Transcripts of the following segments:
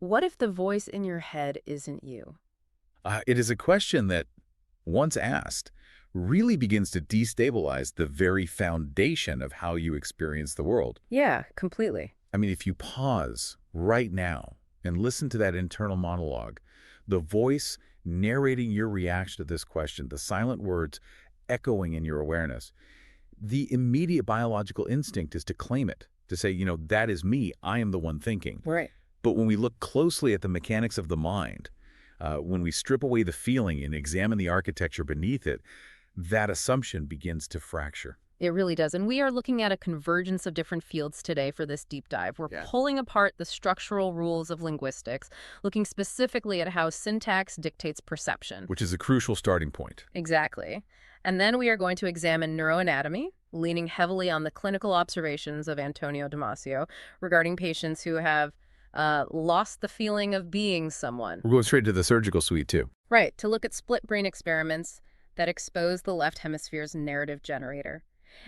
What if the voice in your head isn't you? It is a question that, once asked, really begins to destabilize the very foundation of how you experience the world. Yeah, completely. I mean, if you pause right now and listen to that internal monologue, the voice narrating your reaction to this question, the silent words echoing in your awareness, the immediate biological instinct is to claim it, to say, that is me, I am the one thinking. Right. But when we look closely at the mechanics of the mind, when we strip away the feeling and examine the architecture beneath it, that assumption begins to fracture. It really does. And we are looking at a convergence of different fields today for this deep dive. We're pulling apart the structural rules of linguistics, looking specifically at how syntax dictates perception. Which is a crucial starting point. Exactly. And then we are going to examine neuroanatomy, leaning heavily on the clinical observations of Antonio Damasio regarding patients who have lost the feeling of being someone. We're going straight to the surgical suite, too. Right, to look at split brain experiments that expose the left hemisphere's narrative generator.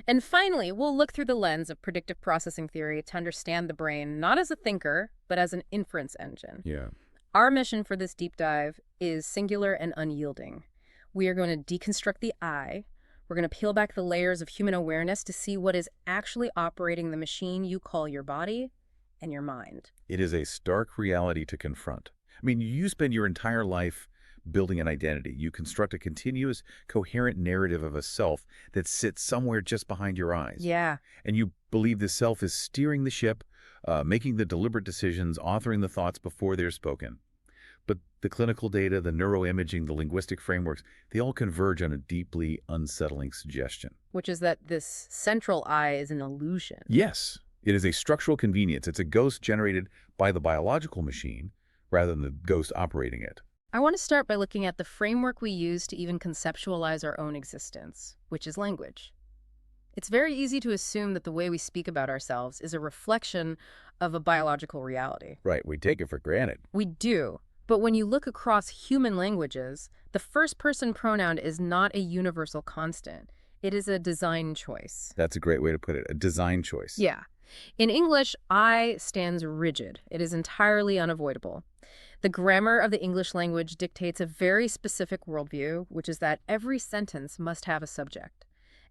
And finally, we'll look through the lens of predictive processing theory to understand the brain not as a thinker, but as an inference engine. Yeah. Our mission for this deep dive is singular and unyielding. We are going to deconstruct the I. We're going to peel back the layers of human awareness to see what is actually operating the machine you call your body and your mind. It is a stark reality to confront. I mean, you spend your entire life building an identity. You construct a continuous, coherent narrative of a self that sits somewhere just behind your eyes. Yeah. And you believe the self is steering the ship, making the deliberate decisions, authoring the thoughts before they're spoken. But the clinical data, the neuroimaging, the linguistic frameworks, they all converge on a deeply unsettling suggestion. Which is that this central I is an illusion. Yes, it is a structural convenience. It's a ghost generated by the biological machine rather than the ghost operating it. I want to start by looking at the framework we use to even conceptualize our own existence, which is language. It's very easy to assume that the way we speak about ourselves is a reflection of a biological reality. Right, we take it for granted. We do. But when you look across human languages, the first-person pronoun is not a universal constant. It is a design choice. That's a great way to put it, a design choice. Yeah. In English, I stands rigid. It is entirely unavoidable. The grammar of the English language dictates a very specific worldview, which is that every sentence must have a subject.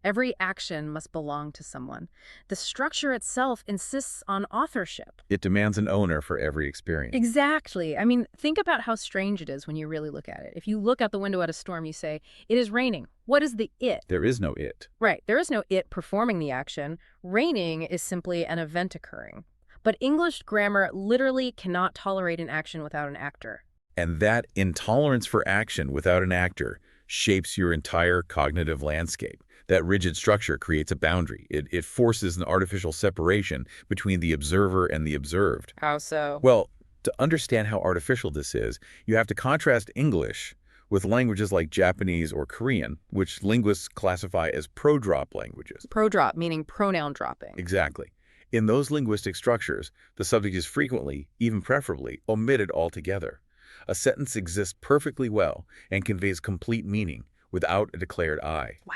Every action must belong to someone. The structure itself insists on authorship. It demands an owner for every experience. Exactly. I mean, think about how strange it is when you really look at it. If you look out the window at a storm, you say, it is raining. What is the it? There is no it. Right. There is no it performing the action. Raining is simply an event occurring. But English grammar literally cannot tolerate an action without an actor. And that intolerance for action without an actor shapes your entire cognitive landscape. That rigid structure creates a boundary. It forces an artificial separation between the observer and the observed. How so? Well, to understand how artificial this is, you have to contrast English with languages like Japanese or Korean, which linguists classify as pro-drop languages. Pro-drop, meaning pronoun dropping. Exactly. In those linguistic structures, the subject is frequently, even preferably, omitted altogether. A sentence exists perfectly well and conveys complete meaning without a declared I. Wow.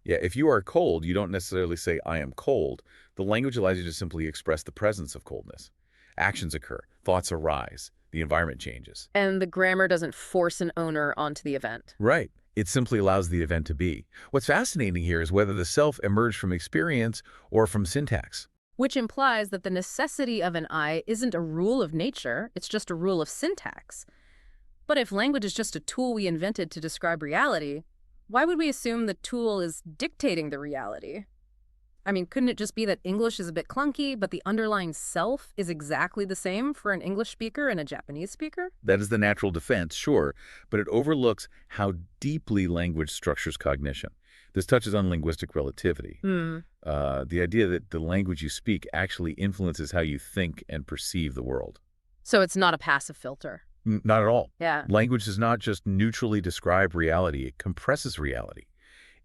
Yeah, if you are cold, you don't necessarily say, I am cold. The language allows you to simply express the presence of coldness. Actions occur, thoughts arise, the environment changes. And the grammar doesn't force an owner onto the event. Right. It simply allows the event to be. What's fascinating here is whether the self emerged from experience or from syntax. Which implies that the necessity of an I isn't a rule of nature, it's just a rule of syntax. But if language is just a tool we invented to describe reality, why would we assume the tool is dictating the reality? I mean, couldn't it just be that English is a bit clunky, but the underlying self is exactly the same for an English speaker and a Japanese speaker? That is the natural defense, sure, but it overlooks how deeply language structures cognition. This touches on linguistic relativity. The idea that the language you speak actually influences how you think and perceive the world. So it's not a passive filter. Not at all. Yeah. Language does not just neutrally describe reality, it compresses reality.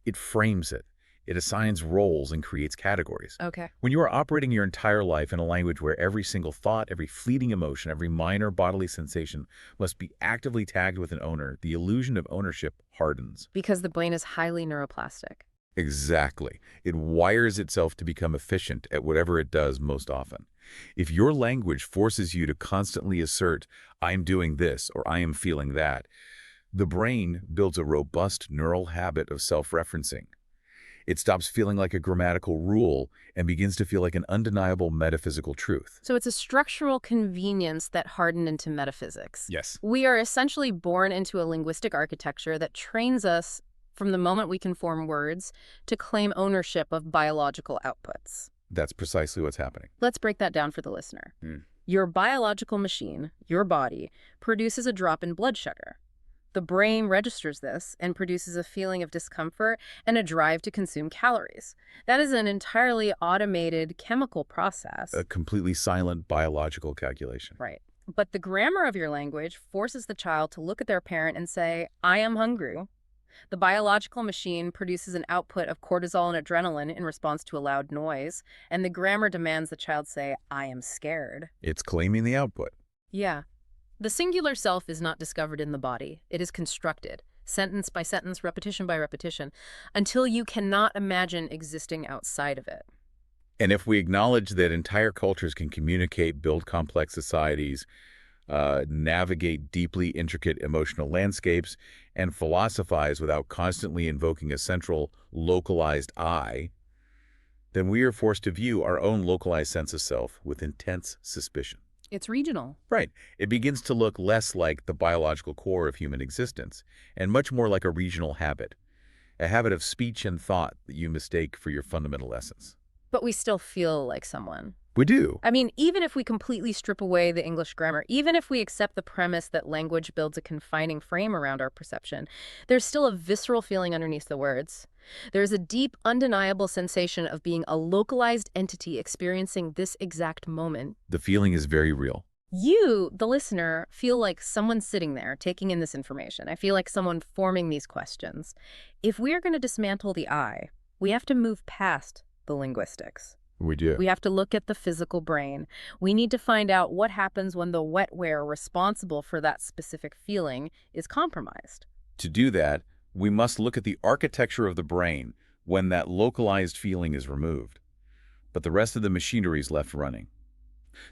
It frames it. It assigns roles and creates categories. Okay. When you are operating your entire life in a language where every single thought, every fleeting emotion, every minor bodily sensation must be actively tagged with an owner, the illusion of ownership hardens. Because the brain is highly neuroplastic. Exactly. It wires itself to become efficient at whatever it does most often. If your language forces you to constantly assert, I'm doing this or I am feeling that, the brain builds a robust neural habit of self-referencing. It stops feeling like a grammatical rule and begins to feel like an undeniable metaphysical truth. So it's a structural convenience that hardened into metaphysics. Yes. We are essentially born into a linguistic architecture that trains us from the moment we can form words to claim ownership of biological outputs. That's precisely what's happening. Let's break that down for the listener. Your biological machine, your body, produces a drop in blood sugar. The brain registers this and produces a feeling of discomfort and a drive to consume calories. That is an entirely automated chemical process. A completely silent biological calculation. Right. But the grammar of your language forces the child to look at their parent and say, I am hungry. The biological machine produces an output of cortisol and adrenaline in response to a loud noise, and the grammar demands the child say, I am scared. It's claiming the output. Yeah. The singular self is not discovered in the body. It is constructed, sentence by sentence, repetition by repetition, until you cannot imagine existing outside of it. And if we acknowledge that entire cultures can communicate, build complex societies, navigate deeply intricate emotional landscapes, and philosophize without constantly invoking a central, localized I, then we are forced to view our own localized sense of self with intense suspicion. It's regional. Right. It begins to look less like the biological core of human existence and much more like a regional habit, a habit of speech and thought that you mistake for your fundamental essence. But we still feel like someone. We do. I mean, even if we completely strip away the English grammar, even if we accept the premise that language builds a confining frame around our perception, there's still a visceral feeling underneath the words. There's a deep, undeniable sensation of being a localized entity experiencing this exact moment. The feeling is very real. You, the listener, feel like someone sitting there taking in this information. I feel like someone forming these questions. If we are going to dismantle the I, we have to move past the linguistics. We do. We have to look at the physical brain. We need to find out what happens when the wetware responsible for that specific feeling is compromised. To do that, we must look at the architecture of the brain when that localized feeling is removed, but the rest of the machinery is left running.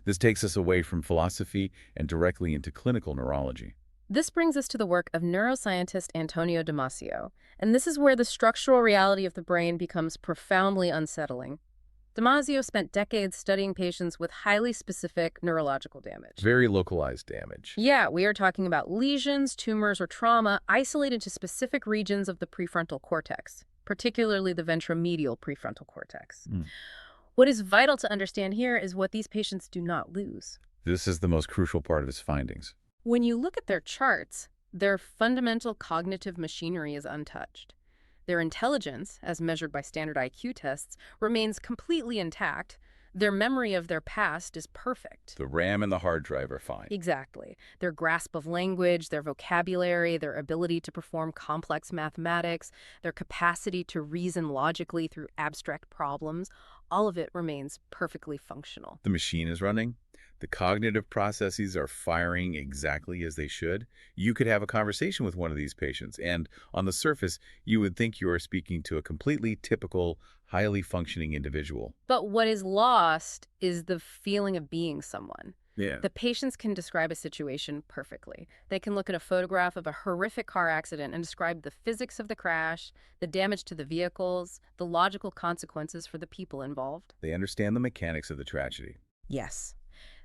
This takes us away from philosophy and directly into clinical neurology. This brings us to the work of neuroscientist Antonio Damasio, and this is where the structural reality of the brain becomes profoundly unsettling. Damasio spent decades studying patients with highly specific neurological damage. Very localized damage. Yeah, we are talking about lesions, tumors, or trauma isolated to specific regions of the prefrontal cortex, particularly the ventromedial prefrontal cortex. What is vital to understand here is what these patients do not lose. This is the most crucial part of his findings. When you look at their charts, their fundamental cognitive machinery is untouched. Their intelligence, as measured by standard IQ tests, remains completely intact. Their memory of their past is perfect. The RAM and the hard drive are fine. Exactly. Their grasp of language, their vocabulary, their ability to perform complex mathematics, their capacity to reason logically through abstract problems, all of it remains perfectly functional. The machine is running. The cognitive processes are firing exactly as they should. You could have a conversation with one of these patients, and on the surface, you would think you are speaking to a completely typical, highly functioning individual. But what is lost is the feeling of being someone. Yeah. The patients can describe a situation perfectly. They can look at a photograph of a horrific car accident and describe the physics of the crash, the damage to the vehicles, the logical consequences for the people involved. They understand the mechanics of the tragedy. Yes.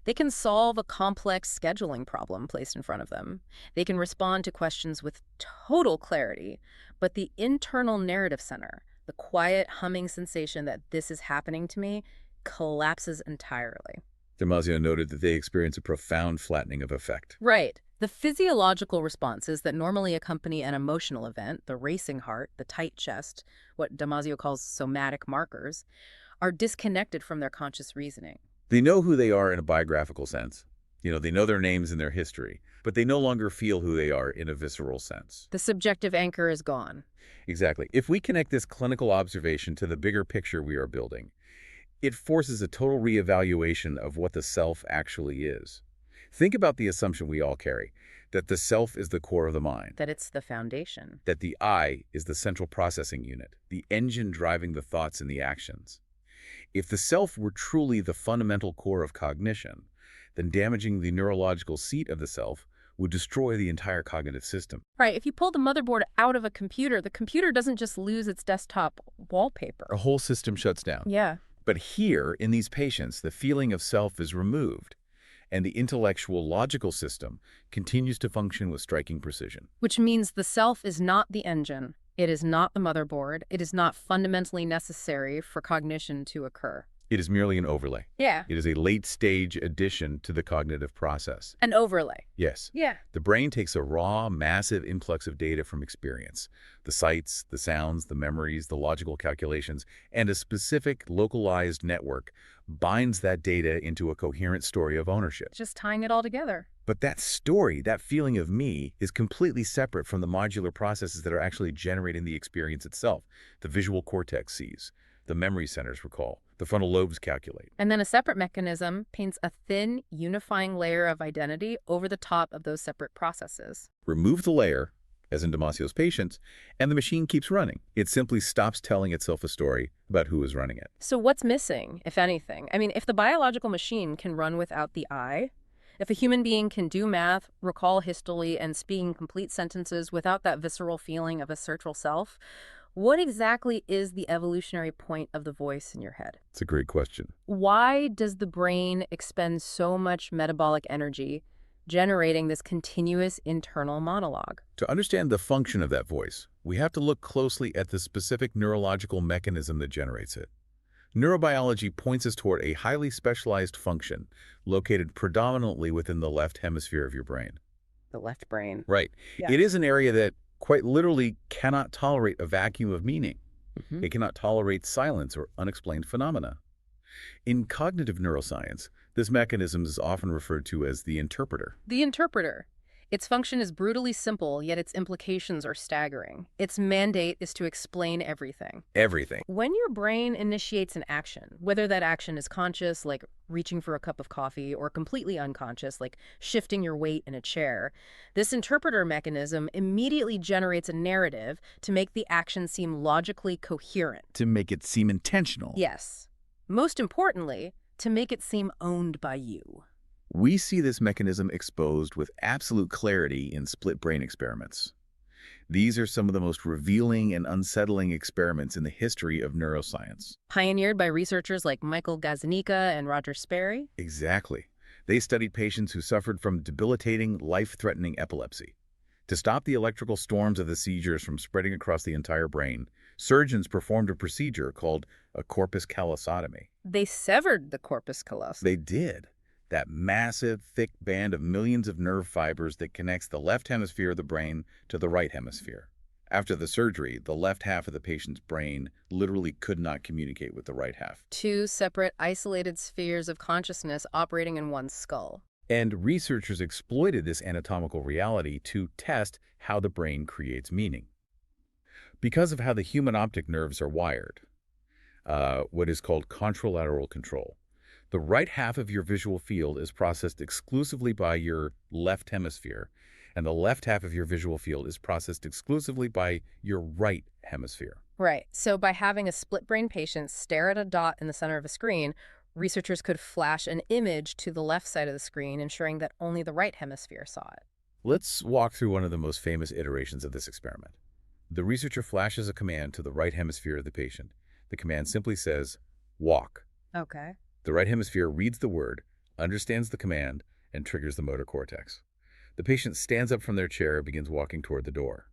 They can solve a complex scheduling problem placed in front of them. They can respond to questions with total clarity, but the internal narrative center, the quiet humming sensation that this is happening to me, collapses entirely. Damasio noted that they experience a profound flattening of effect. Right. The physiological responses that normally accompany an emotional event, the racing heart, the tight chest, what Damasio calls somatic markers, are disconnected from their conscious reasoning. They know who they are in a biographical sense. They know their names and their history, but they no longer feel who they are in a visceral sense. The subjective anchor is gone. Exactly. If we connect this clinical observation to the bigger picture we are building, it forces a total reevaluation of what the self actually is. Think about the assumption we all carry, that the self is the core of the mind, That it's the foundation. that the I is the central processing unit, the engine driving the thoughts and the actions. If the self were truly the fundamental core of cognition, then damaging the neurological seat of the self would destroy the entire cognitive system. Right, if you pull the motherboard out of a computer, the computer doesn't just lose its desktop wallpaper. A whole system shuts down. Yeah. But here, in these patients, the feeling of self is removed, and the intellectual logical system continues to function with striking precision. Which means the self is not the engine. It is not the motherboard. It is not fundamentally necessary for cognition to occur. It is merely an overlay. Yeah. It is a late-stage addition to the cognitive process. An overlay. Yes. Yeah. The brain takes a raw, massive influx of data from experience. The sights, the sounds, the memories, the logical calculations, and a specific localized network binds that data into a coherent story of ownership. Just tying it all together. But that story, that feeling of me, is completely separate from the modular processes that are actually generating the experience itself. The visual cortex sees, the memory centers recall, the frontal lobes calculate. And then a separate mechanism paints a thin, unifying layer of identity over the top of those separate processes. Remove the layer, as in Damasio's patients, and the machine keeps running. It simply stops telling itself a story about who is running it. So what's missing, if anything? I mean, if the biological machine can run without the I, if a human being can do math, recall history, and speak in complete sentences without that visceral feeling of a central self, what exactly is the evolutionary point of the voice in your head? It's a great question. Why does the brain expend so much metabolic energy generating this continuous internal monologue? To understand the function of that voice, we have to look closely at the specific neurological mechanism that generates it. Neurobiology points us toward a highly specialized function located predominantly within the left hemisphere of your brain. The left brain. Right. Yeah. It is an area that quite literally cannot tolerate a vacuum of meaning. It cannot tolerate silence or unexplained phenomena. In cognitive neuroscience, this mechanism is often referred to as the interpreter. The interpreter. Its function is brutally simple, yet its implications are staggering. Its mandate is to explain everything. Everything. When your brain initiates an action, whether that action is conscious, like reaching for a cup of coffee, or completely unconscious, like shifting your weight in a chair, this interpreter mechanism immediately generates a narrative to make the action seem logically coherent. To make it seem intentional. Yes. Most importantly, to make it seem owned by you. We see this mechanism exposed with absolute clarity in split brain experiments. These are some of the most revealing and unsettling experiments in the history of neuroscience. Pioneered by researchers like Michael Gazzaniga and Roger Sperry? Exactly. They studied patients who suffered from debilitating, life-threatening epilepsy. To stop the electrical storms of the seizures from spreading across the entire brain, surgeons performed a procedure called a corpus callosotomy. They severed the corpus callosum. They did. That massive, thick band of millions of nerve fibers that connects the left hemisphere of the brain to the right hemisphere. After the surgery, the left half of the patient's brain literally could not communicate with the right half. Two separate, isolated spheres of consciousness operating in one skull. And researchers exploited this anatomical reality to test how the brain creates meaning. Because of how the human optic nerves are wired, what is called contralateral control, the right half of your visual field is processed exclusively by your left hemisphere, and the left half of your visual field is processed exclusively by your right hemisphere. Right. So by having a split-brain patient stare at a dot in the center of a screen, researchers could flash an image to the left side of the screen, ensuring that only the right hemisphere saw it. Let's walk through one of the most famous iterations of this experiment. The researcher flashes a command to the right hemisphere of the patient. The command simply says, walk. Okay. The right hemisphere reads the word, understands the command, and triggers the motor cortex. The patient stands up from their chair and begins walking toward the door.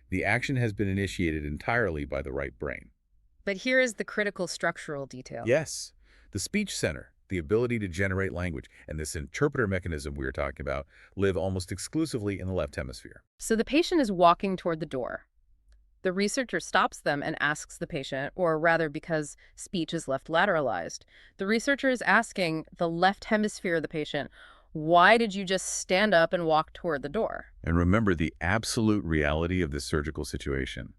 The action has been initiated entirely by the right brain. But here is the critical structural detail. Yes, the speech center, the ability to generate language, and this interpreter mechanism we were talking about live almost exclusively in the left hemisphere. So the patient is walking toward the door. The researcher stops them and asks the patient, or rather because speech is left lateralized, the researcher is asking the left hemisphere of the patient, why did you just stand up and walk toward the door? And remember the absolute reality of this surgical situation.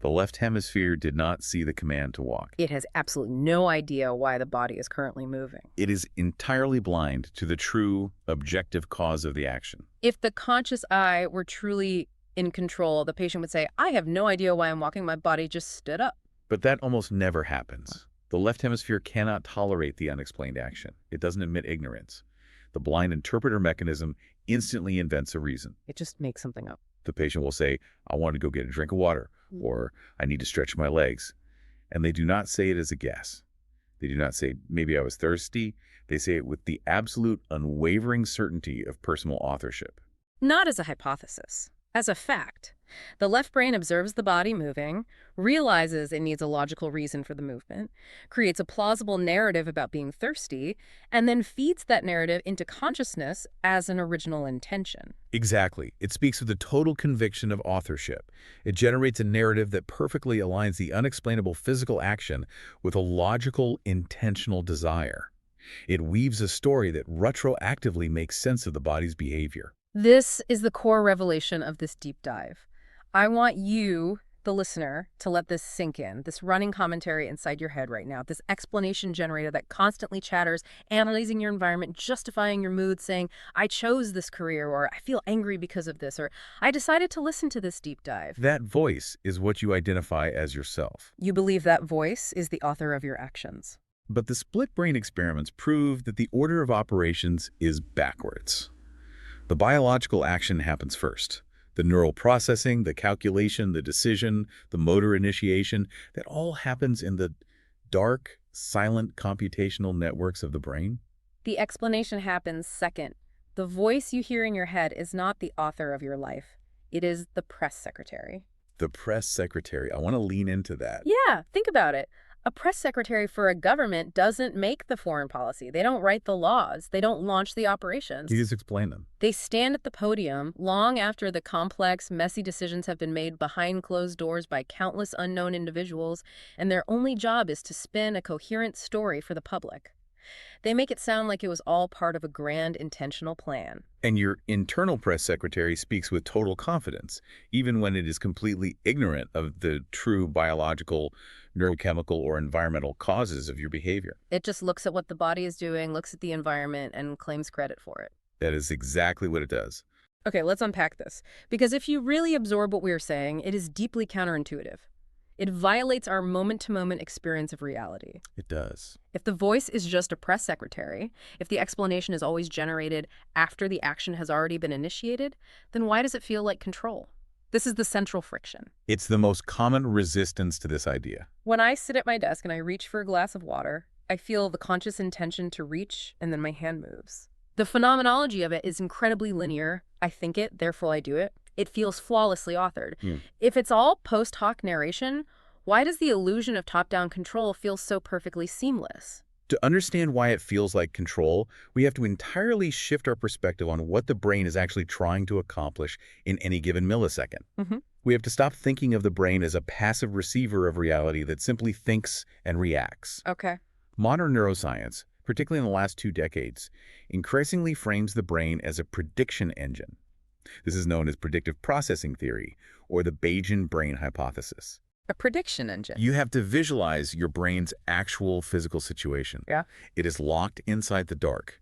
The left hemisphere did not see the command to walk. It has absolutely no idea why the body is currently moving. It is entirely blind to the true, objective cause of the action. If the conscious I were truly in control, the patient would say, I have no idea why I'm walking, my body just stood up. But that almost never happens. The left hemisphere cannot tolerate the unexplained action. It doesn't admit ignorance. The blind interpreter mechanism instantly invents a reason. It just makes something up. The patient will say, I want to go get a drink of water, or I need to stretch my legs. And they do not say it as a guess. They do not say, maybe I was thirsty. They say it with the absolute unwavering certainty of personal authorship. Not as a hypothesis, as a fact. The left brain observes the body moving, realizes it needs a logical reason for the movement, creates a plausible narrative about being thirsty, and then feeds that narrative into consciousness as an original intention. Exactly. It speaks with a total conviction of authorship. It generates a narrative that perfectly aligns the unexplainable physical action with a logical, intentional desire. It weaves a story that retroactively makes sense of the body's behavior. This is the core revelation of this deep dive. I want you, the listener, to let this sink in, this running commentary inside your head right now, this explanation generator that constantly chatters, analyzing your environment, justifying your mood, saying, I chose this career, or I feel angry because of this, or I decided to listen to this deep dive. That voice is what you identify as yourself. You believe that voice is the author of your actions. But the split brain experiments prove that the order of operations is backwards. The biological action happens first. The neural processing, the calculation, the decision, the motor initiation, that all happens in the dark, silent computational networks of the brain. The explanation happens second. The voice you hear in your head is not the author of your life. It is the press secretary. The press secretary. I want to lean into that. Yeah, think about it. A press secretary for a government doesn't make the foreign policy. They don't write the laws. They don't launch the operations. You just explain them. They stand at the podium long after the complex, messy decisions have been made behind closed doors by countless unknown individuals, and their only job is to spin a coherent story for the public. They make it sound like it was all part of a grand intentional plan. And your internal press secretary speaks with total confidence, even when it is completely ignorant of the true biological, neurochemical, or environmental causes of your behavior. It just looks at what the body is doing, looks at the environment, and claims credit for it. That is exactly what it does. Okay, let's unpack this. Because if you really absorb what we are saying, it is deeply counterintuitive. It violates our moment-to-moment experience of reality. It does. If the voice is just a press secretary, if the explanation is always generated after the action has already been initiated, then why does it feel like control? This is the central friction. It's the most common resistance to this idea. When I sit at my desk and I reach for a glass of water, I feel the conscious intention to reach, and then my hand moves. The phenomenology of it is incredibly linear. I think it, therefore I do it. It feels flawlessly authored. If it's all post hoc narration, why does the illusion of top-down control feel so perfectly seamless? To understand why it feels like control, we have to entirely shift our perspective on what the brain is actually trying to accomplish in any given millisecond. We have to stop thinking of the brain as a passive receiver of reality that simply thinks and reacts. Okay. Modern neuroscience, particularly in the last 2 decades, increasingly frames the brain as a prediction engine. This is known as predictive processing theory, or the Bayesian brain hypothesis. A prediction engine. You have to visualize your brain's actual physical situation. Yeah. It is locked inside the dark,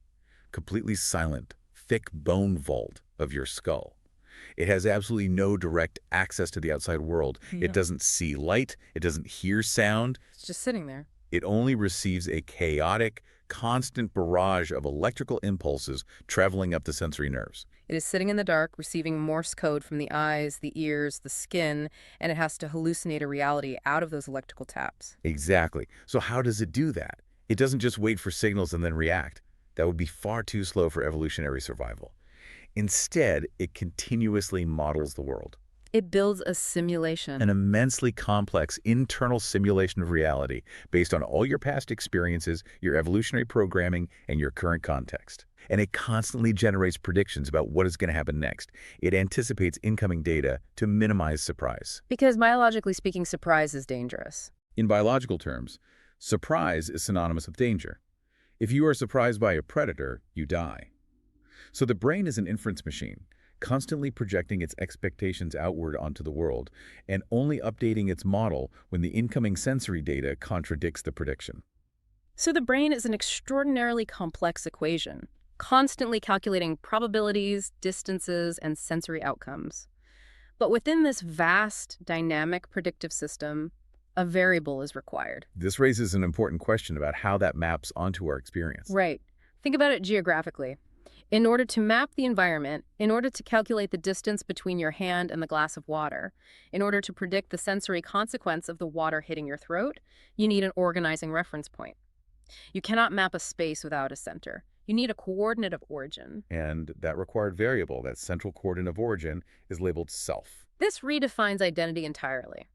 completely silent, thick bone vault of your skull. It has absolutely no direct access to the outside world. Yeah. It doesn't see light. It doesn't hear sound. It's just sitting there. It only receives a chaotic, constant barrage of electrical impulses traveling up the sensory nerves. It is sitting in the dark, receiving Morse code from the eyes, the ears, the skin, and it has to hallucinate a reality out of those electrical taps. Exactly. So how does it do that? It doesn't just wait for signals and then react. That would be far too slow for evolutionary survival. Instead, it continuously models the world. It builds a simulation. An immensely complex internal simulation of reality based on all your past experiences, your evolutionary programming, and your current context. And it constantly generates predictions about what is going to happen next. It anticipates incoming data to minimize surprise. Because biologically speaking, surprise is dangerous. In biological terms, surprise is synonymous with danger. If you are surprised by a predator, you die. So the brain is an inference machine, constantly projecting its expectations outward onto the world, and only updating its model when the incoming sensory data contradicts the prediction. So the brain is an extraordinarily complex equation, constantly calculating probabilities, distances, and sensory outcomes. But within this vast, dynamic predictive system, a variable is required. This raises an important question about how that maps onto our experience. Right. Think about it geographically. In order to map the environment, in order to calculate the distance between your hand and the glass of water, in order to predict the sensory consequence of the water hitting your throat, you need an organizing reference point. You cannot map a space without a center. You need a coordinate of origin. And that required variable, that central coordinate of origin, is labeled self. This redefines identity entirely.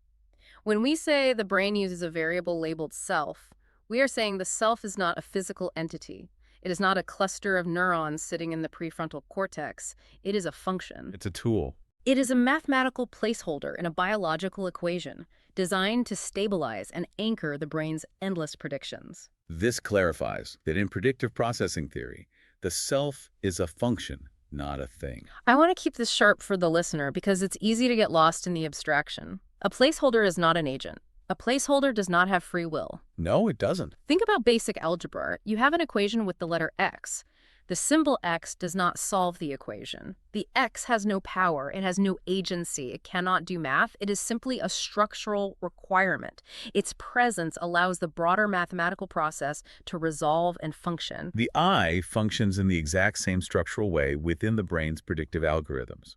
When we say the brain uses a variable labeled self, we are saying the self is not a physical entity. It is not a cluster of neurons sitting in the prefrontal cortex. It is a function. It's a tool. It is a mathematical placeholder in a biological equation designed to stabilize and anchor the brain's endless predictions. This clarifies that in predictive processing theory, the self is a function, not a thing. I want to keep this sharp for the listener because it's easy to get lost in the abstraction. A placeholder is not an agent. A placeholder does not have free will. No, it doesn't. Think about basic algebra. You have an equation with the letter x. The symbol x does not solve the equation. The x has no power. It has no agency. It cannot do math. It is simply a structural requirement. Its presence allows the broader mathematical process to resolve and function. The eye functions in the exact same structural way within the brain's predictive algorithms.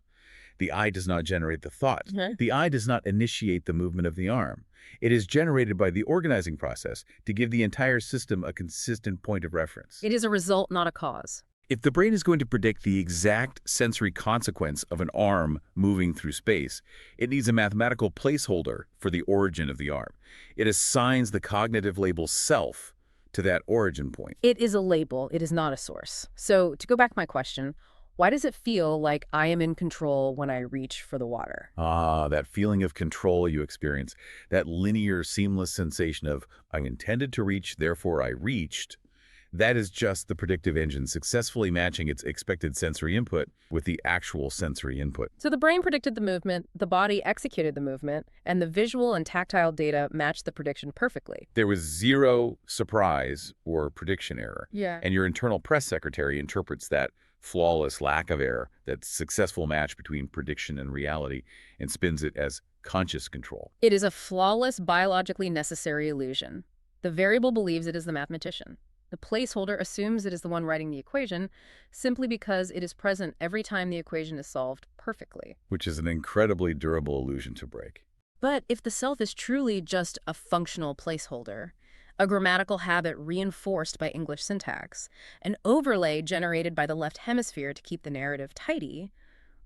The eye does not generate the thought. The eye does not initiate the movement of the arm. It is generated by the organizing process to give the entire system a consistent point of reference. It is a result, not a cause. If the brain is going to predict the exact sensory consequence of an arm moving through space, it needs a mathematical placeholder for the origin of the arm. It assigns the cognitive label self to that origin point. It is a label. It is not a source. So to go back to my question, why does it feel like I am in control when I reach for the water? That feeling of control you experience, that linear, seamless sensation of, I intended to reach, therefore I reached, that is just the predictive engine successfully matching its expected sensory input with the actual sensory input. So the brain predicted the movement, the body executed the movement, and the visual and tactile data matched the prediction perfectly. There was zero surprise or prediction error. Yeah. And your internal press secretary interprets that flawless lack of error, that successful match between prediction and reality, and spins it as conscious control. It is a flawless, biologically necessary illusion. The variable believes it is the mathematician. The placeholder assumes it is the one writing the equation simply because it is present every time the equation is solved perfectly. Which is an incredibly durable illusion to break. But if the self is truly just a functional placeholder, a grammatical habit reinforced by English syntax, an overlay generated by the left hemisphere to keep the narrative tidy,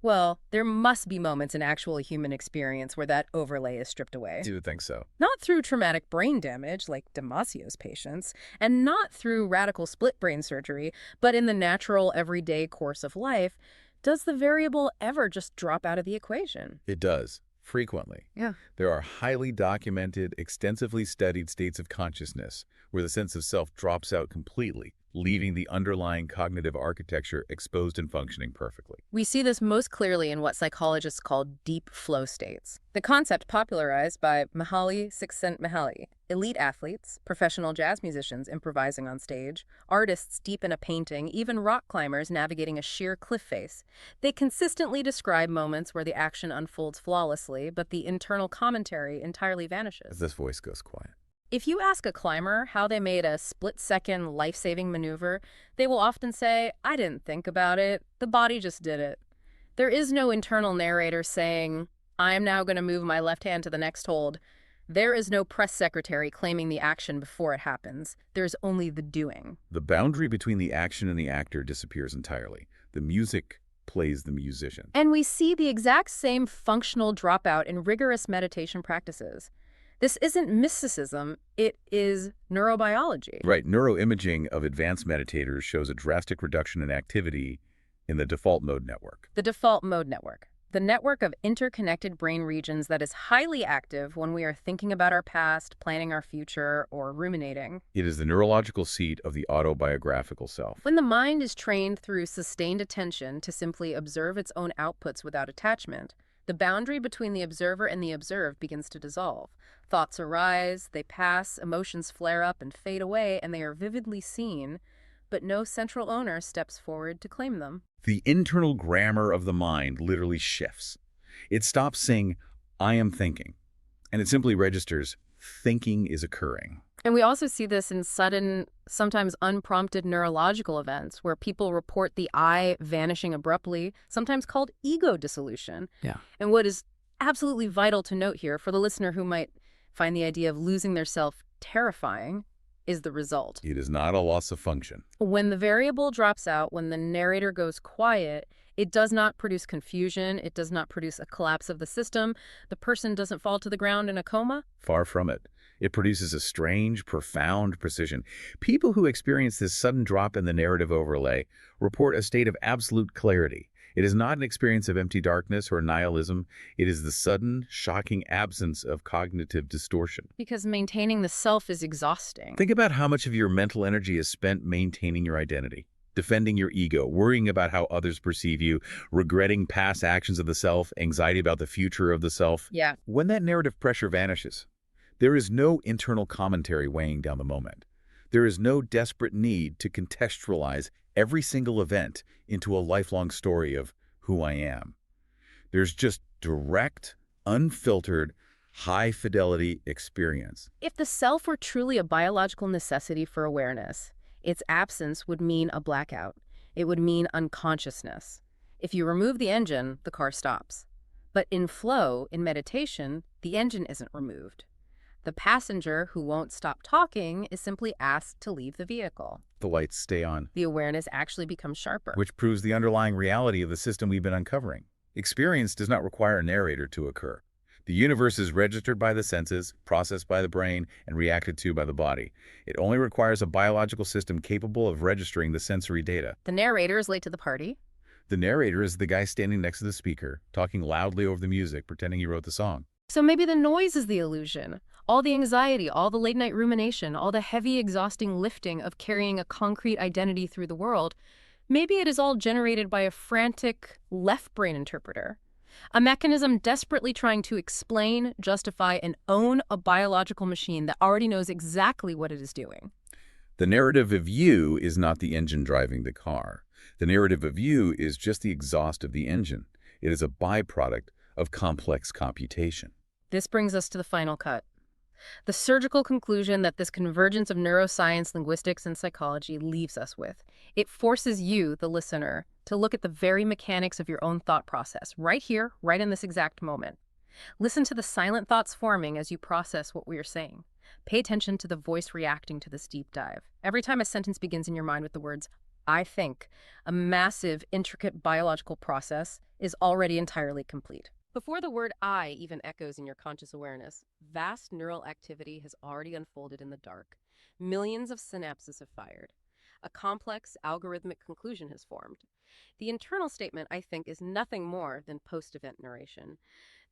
well, there must be moments in actual human experience where that overlay is stripped away. Do you think so? Not through traumatic brain damage, like Damasio's patients, and not through radical split brain surgery, but in the natural, everyday course of life. Does the variable ever just drop out of the equation? It does. Frequently. Yeah. There are highly documented, extensively studied states of consciousness where the sense of self drops out completely, leaving the underlying cognitive architecture exposed and functioning perfectly. We see this most clearly in what psychologists call deep flow states. The concept popularized by Mihaly Csikszentmihalyi. Elite athletes, professional jazz musicians improvising on stage, artists deep in a painting, even rock climbers navigating a sheer cliff face. They consistently describe moments where the action unfolds flawlessly, but the internal commentary entirely vanishes. As this voice goes quiet. If you ask a climber how they made a split-second life-saving maneuver, they will often say, I didn't think about it. The body just did it. There is no internal narrator saying, I am now going to move my left hand to the next hold. There is no press secretary claiming the action before it happens. There's only the doing. The boundary between the action and the actor disappears entirely. The music plays the musician. And we see the exact same functional dropout in rigorous meditation practices. This isn't mysticism, it is neurobiology. Right. Neuroimaging of advanced meditators shows a drastic reduction in activity in the default mode network. The default mode network. The network of interconnected brain regions that is highly active when we are thinking about our past, planning our future, or ruminating. It is the neurological seat of the autobiographical self. When the mind is trained through sustained attention to simply observe its own outputs without attachment, the boundary between the observer and the observed begins to dissolve. Thoughts arise, they pass, emotions flare up and fade away, and they are vividly seen, but no central owner steps forward to claim them. The internal grammar of the mind literally shifts. It stops saying, I am thinking, and it simply registers thinking is occurring. And we also see this in sudden, sometimes unprompted neurological events where people report the I vanishing abruptly, sometimes called ego dissolution. Yeah. And what is absolutely vital to note here for the listener who might find the idea of losing their self terrifying is the result. It is not a loss of function. When the variable drops out, when the narrator goes quiet, it does not produce confusion. It does not produce a collapse of the system. The person doesn't fall to the ground in a coma. Far from it. It produces a strange, profound precision. People who experience this sudden drop in the narrative overlay report a state of absolute clarity. It is not an experience of empty darkness or nihilism. It is the sudden, shocking absence of cognitive distortion. Because maintaining the self is exhausting. Think about how much of your mental energy is spent maintaining your identity, defending your ego, worrying about how others perceive you, regretting past actions of the self, anxiety about the future of the self. Yeah. When that narrative pressure vanishes, there is no internal commentary weighing down the moment. There is no desperate need to contextualize every single event into a lifelong story of who I am. There's just direct, unfiltered, high-fidelity experience. If the self were truly a biological necessity for awareness, its absence would mean a blackout. It would mean unconsciousness. If you remove the engine, the car stops. But in flow, in meditation, the engine isn't removed. The passenger who won't stop talking is simply asked to leave the vehicle. The lights stay on, The awareness actually becomes sharper. which proves the underlying reality of the system we've been uncovering. Experience does not require a narrator to occur. The universe is registered by the senses, processed by the brain, and reacted to by the body. It only requires a biological system capable of registering the sensory data. The narrator is late to the party. The narrator is the guy standing next to the speaker, talking loudly over the music, pretending he wrote the song. So maybe the noise is the illusion. All the anxiety, all the late-night rumination, all the heavy, exhausting lifting of carrying a concrete identity through the world, maybe it is all generated by a frantic left brain interpreter. A mechanism desperately trying to explain, justify, and own a biological machine that already knows exactly what it is doing. The narrative of you is not the engine driving the car. The narrative of you is just the exhaust of the engine. It is a byproduct of complex computation. This brings us to the final cut. The surgical conclusion that this convergence of neuroscience, linguistics, and psychology leaves us with. It forces you, the listener, to look at the very mechanics of your own thought process, right here, right in this exact moment. Listen to the silent thoughts forming as you process what we are saying. Pay attention to the voice reacting to this deep dive. Every time a sentence begins in your mind with the words, I think, a massive, intricate biological process is already entirely complete. Before the word I even echoes in your conscious awareness, vast neural activity has already unfolded in the dark. Millions of synapses have fired. A complex, algorithmic conclusion has formed. The internal statement, I think, is nothing more than post-event narration.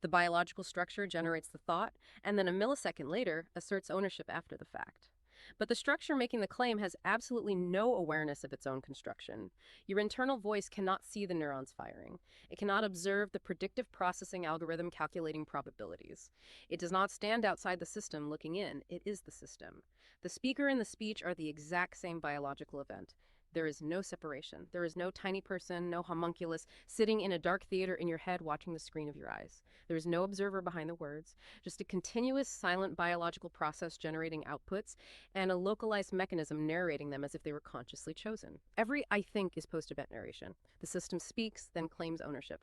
The biological structure generates the thought, and then a millisecond later asserts ownership after the fact. But the structure making the claim has absolutely no awareness of its own construction. Your internal voice cannot see the neurons firing. It cannot observe the predictive processing algorithm calculating probabilities. It does not stand outside the system looking in. It is the system. The speaker and the speech are the exact same biological event. There is no separation. There is no tiny person, no homunculus, sitting in a dark theater in your head watching the screen of your eyes. There is no observer behind the words, just a continuous, silent biological process generating outputs and a localized mechanism narrating them as if they were consciously chosen. Every I think is post-event narration. The system speaks, then claims ownership.